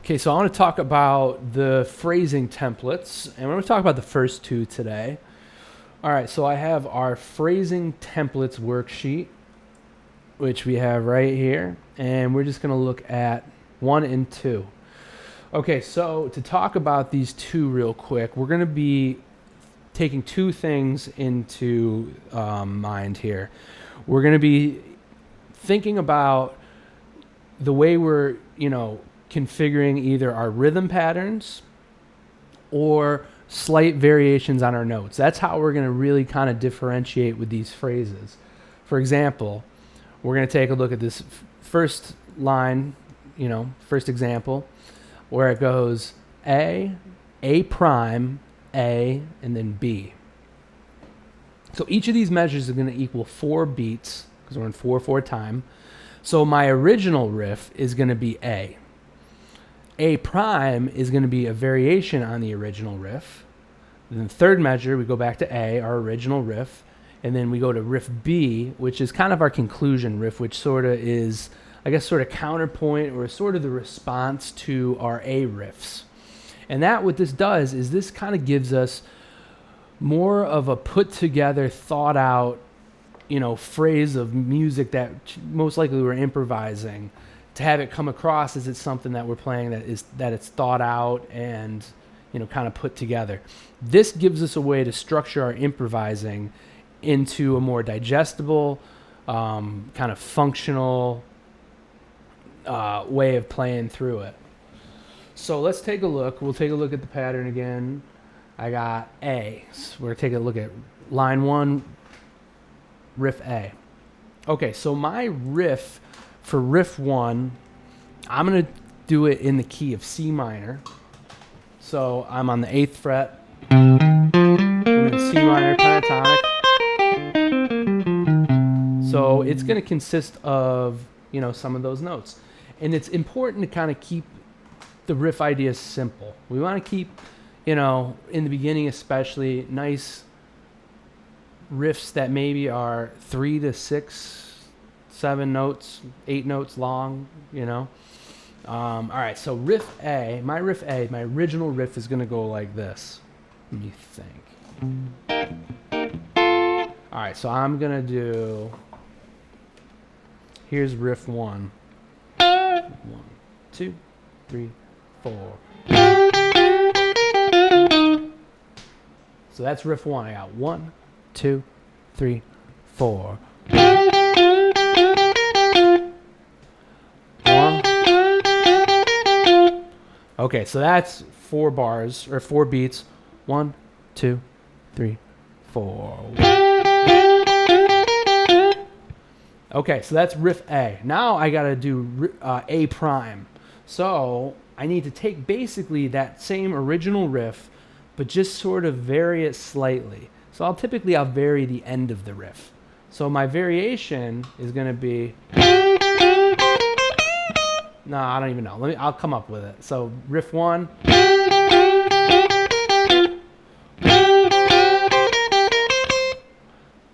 Okay, so I want to talk about the phrasing templates, and we're going to talk about the first two today. All right, so I have our phrasing templates worksheet, which we have right here, and we're just going to look at 1 and 2. Okay, so to talk about these two real quick, we're going to be taking two things into mind here. We're going to be thinking about the way we're, configuring either our rhythm patterns or slight variations on our notes. That's how we're going to really kind of differentiate with these phrases. For example, we're going to take a look at this first line, first example, where it goes A prime, A, and then B. So each of these measures is going to equal 4 beats because we're in 4/4 time. So my original riff is going to be A. A prime is going to be a variation on the original riff. Then the third measure, we go back to A, our original riff, and then we go to riff B, which is kind of our conclusion riff, which sort of is, sort of counterpoint or sort of the response to our A riffs. And that, what this does is this kind of gives us more of a put together, thought out, phrase of music that most likely we're improvising, to have it come across as it's something that we're playing that it's thought out and kind of put together. This gives us a way to structure our improvising into a more digestible, kind of functional way of playing through it. So let's take a look. We'll take a look at the pattern again. I got A. So we're going to take a look at line 1, riff A. Okay, so my riff for riff 1, I'm going to do it in the key of C minor. So I'm on the 8th fret, and then C minor pentatonic. So it's going to consist of, some of those notes. And it's important to kind of keep the riff ideas simple. We want to keep, in the beginning especially, nice riffs that maybe are 3 to 6, 7 notes, 8 notes long, all right, so riff A, my original riff is going to go like this. What do you think? All right, so I'm going to do, here's riff 1. 1, 2, 3, 4. So that's riff 1. I got 1, 2, 3, 4. 1. Okay, so that's 4 bars or 4 beats. 1, 2, 3, 4. Okay, so that's riff A. Now I gotta do A prime. So I need to take basically that same original riff, but just sort of vary it slightly. So I'll vary the end of the riff. So my variation is going to be, no, I don't even know. I'll come up with it. So riff 1.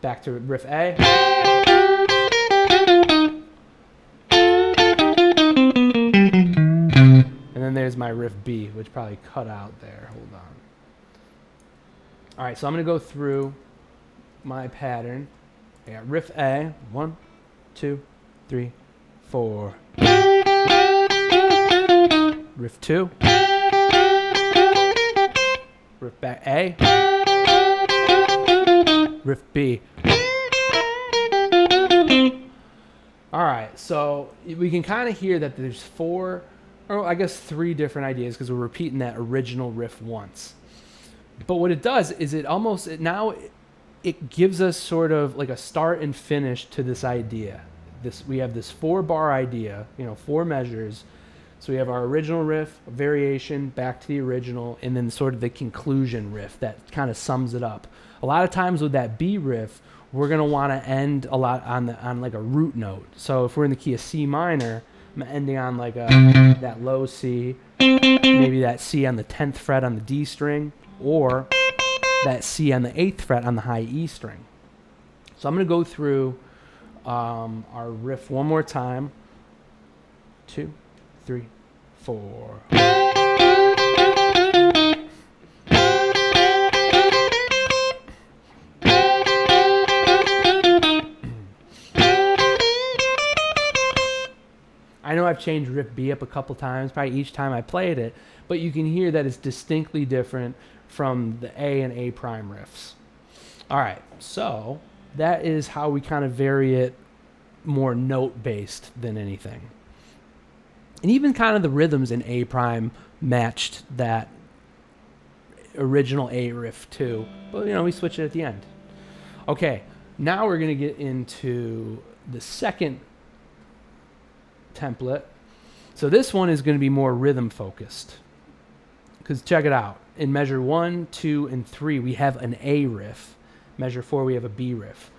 Back to riff A. And then there's my riff B, which probably cut out there. Hold on. All right, so I'm going to go through my pattern. I got riff A, 1, 2, 3, 4. Riff 2. Riff back A. Riff B. All right, so we can kind of hear that there's 3 different ideas because we're repeating that original riff once. But what it does is it gives us sort of like a start and finish to this idea. We have this 4-bar idea, 4 measures. So we have our original riff, a variation, back to the original, and then sort of the conclusion riff that kind of sums it up. A lot of times with that B riff, we're going to want to end a lot on like a root note. So if we're in the key of C minor, I'm ending on like that low C, maybe that C on the 10th fret on the D string, or that C on the 8th fret on the high E string. So I'm going to go through our riff one more time. 2, 3, 4. I know I've changed riff B up a couple times, probably each time I played it, but you can hear that it's distinctly different from the A and A prime riffs. All right, so that is how we kind of vary it more note-based than anything. And even kind of the rhythms in A prime matched that original A riff too, but we switch it at the end. Okay, now we're going to get into the second template. So this one is going to be more rhythm focused, because check it out. In measure 1, 2, and 3 we have an A riff. Measure 4 we have a B riff.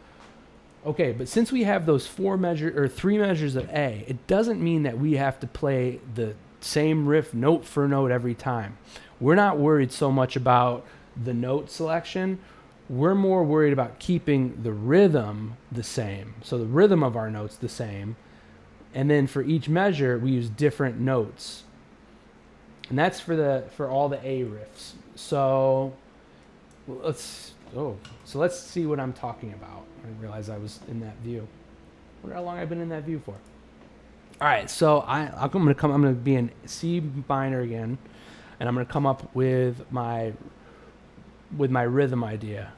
Okay, but since we have those 3 measures of A, it doesn't mean that we have to play the same riff note for note every time. We're not worried so much about the note selection. We're more worried about keeping the rhythm the same. So the rhythm of our notes the same. And then for each measure, we use different notes. And that's for all the A riffs. So let's see what I'm talking about. I didn't realize I was in that view. I wonder how long I've been in that view for. All right, so I'm gonna be in C minor again, and I'm gonna come up with my rhythm idea.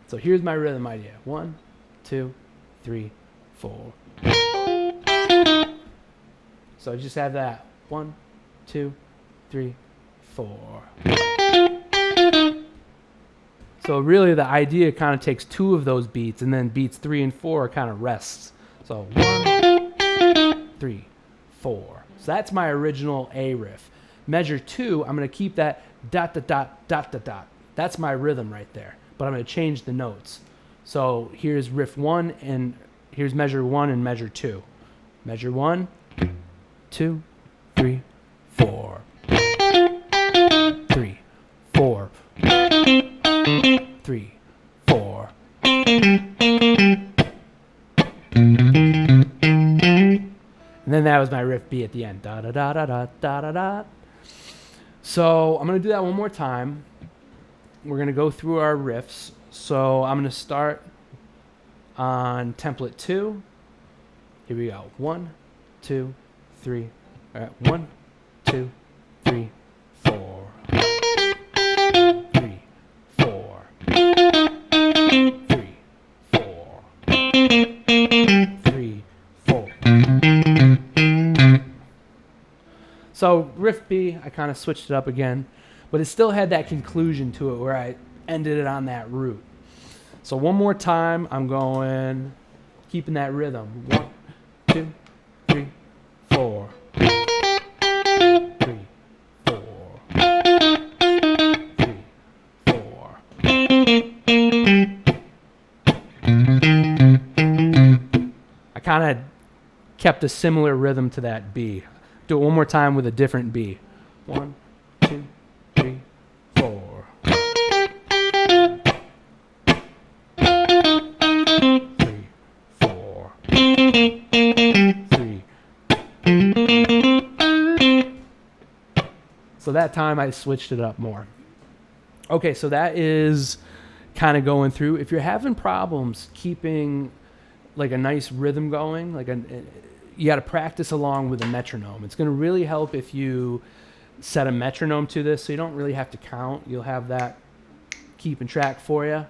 So here's my rhythm idea. 1, 2, 3, 4. So I just have that. 1, 2, 3, 4. So really the idea kind of takes 2 of those beats, and then beats 3 and 4 kind of rests. So 1, 3, 4. So that's my original A riff. Measure 2, I'm going to keep that dot, dot, dot, dot, dot, dot. That's my rhythm right there. But I'm going to change the notes. So here's riff 1, and here's measure 1 and measure 2. Measure 1, 2, 3, 4. 3, 4. 3, 4. And then that was my riff B at the end. Da da da da da da da da. So I'm gonna do that one more time. We're gonna go through our riffs. So I'm gonna start on template 2. Here we go. 1, 2, 3. All right. 1, 2, 3, 4. 3, 4. 3, 4. 3, 4. So riff B, I kind of switched it up again, but it still had that conclusion to it where I ended it on that root. So one more time, I'm going, keeping that rhythm. 1, 2, 3, 4. 3, 4. 3, 4. I kind of kept a similar rhythm to that B. Do it one more time with a different B. 1, 2, 3, 4. 3, 4. 3. So that time I switched it up more. Okay, so that is kind of going through. If you're having problems keeping like a nice rhythm going, you got to practice along with a metronome. It's going to really help if you set a metronome to this, so you don't really have to count. You'll have that keeping track for you.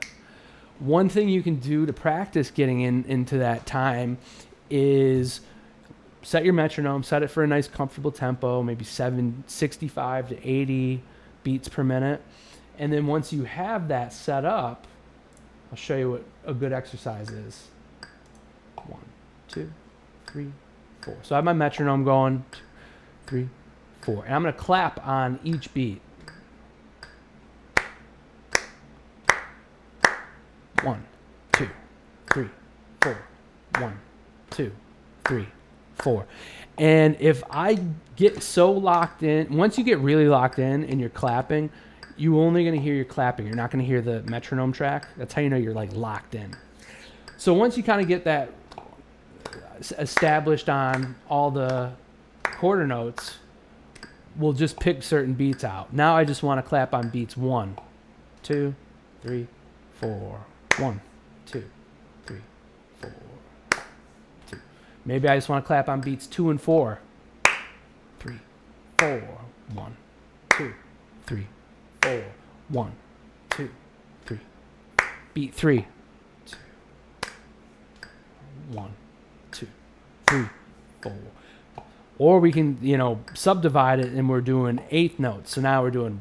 One thing you can do to practice getting into that time is set your metronome, set it for a nice comfortable tempo, maybe 65 to 80 beats per minute. And then once you have that set up, I'll show you what a good exercise is. 1, 2, 3, 4. So I have my metronome going. 2, 3, 4. And I'm going to clap on each beat. 1, 2, 3, 4. 1, 2, 3, 4. And if I get so locked in, once you get really locked in and you're clapping, you're only going to hear your clapping. You're not going to hear the metronome track. That's how you know you're like locked in. So once you kind of get that established on all the quarter notes, we'll just pick certain beats out. Now I just want to clap on beats 1, 2, 3, 4. 1, 2, 3, 4, 2. Maybe I just want to clap on beats 2 and 4. 3, 4. 1, 2, 3, 4. 1, 2, 3. Beat 3. 2, 1, 2, 3, 4. Or we can, subdivide it and we're doing eighth notes. So now we're doing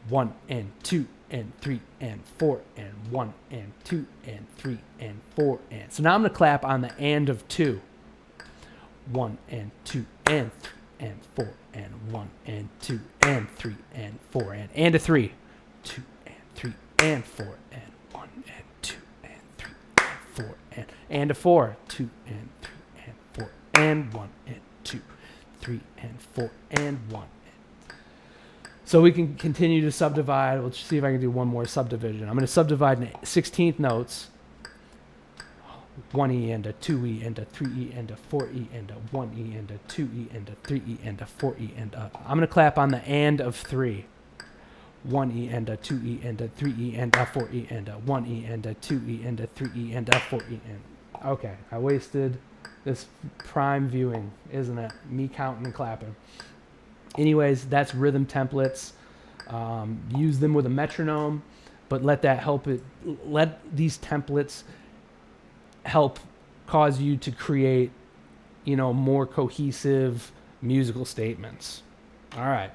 1 and 2 and 3 and 4 and 1 and 2 and 3 and 4 and. So now I'm going to clap on the and of 2. 1 and 2 and 3 and 4 and 1 and 2 and 3 and 4 and a 3. 2 and 3 and 4 and 1 and 2 and 3 and 4 and a 4. 2 and 3 and 4 and 1 and 2, 3 and 4 and 1. So we can continue to subdivide. Let's see if I can do one more subdivision. I'm going to subdivide in 16th notes. 1E and a 2E and a 3E and a 4E and a 1E and a 2E and a 3E and a 4E and a. I'm going to clap on the and of 3. 1E and a 2E and a 3E and a 4E and a 1E and a 2E and a 3E and a 4E and. Okay, I wasted this prime viewing, isn't it? Me counting and clapping. Anyways, that's rhythm templates. Use them with a metronome, but let these templates help cause you to create, more cohesive musical statements. All right.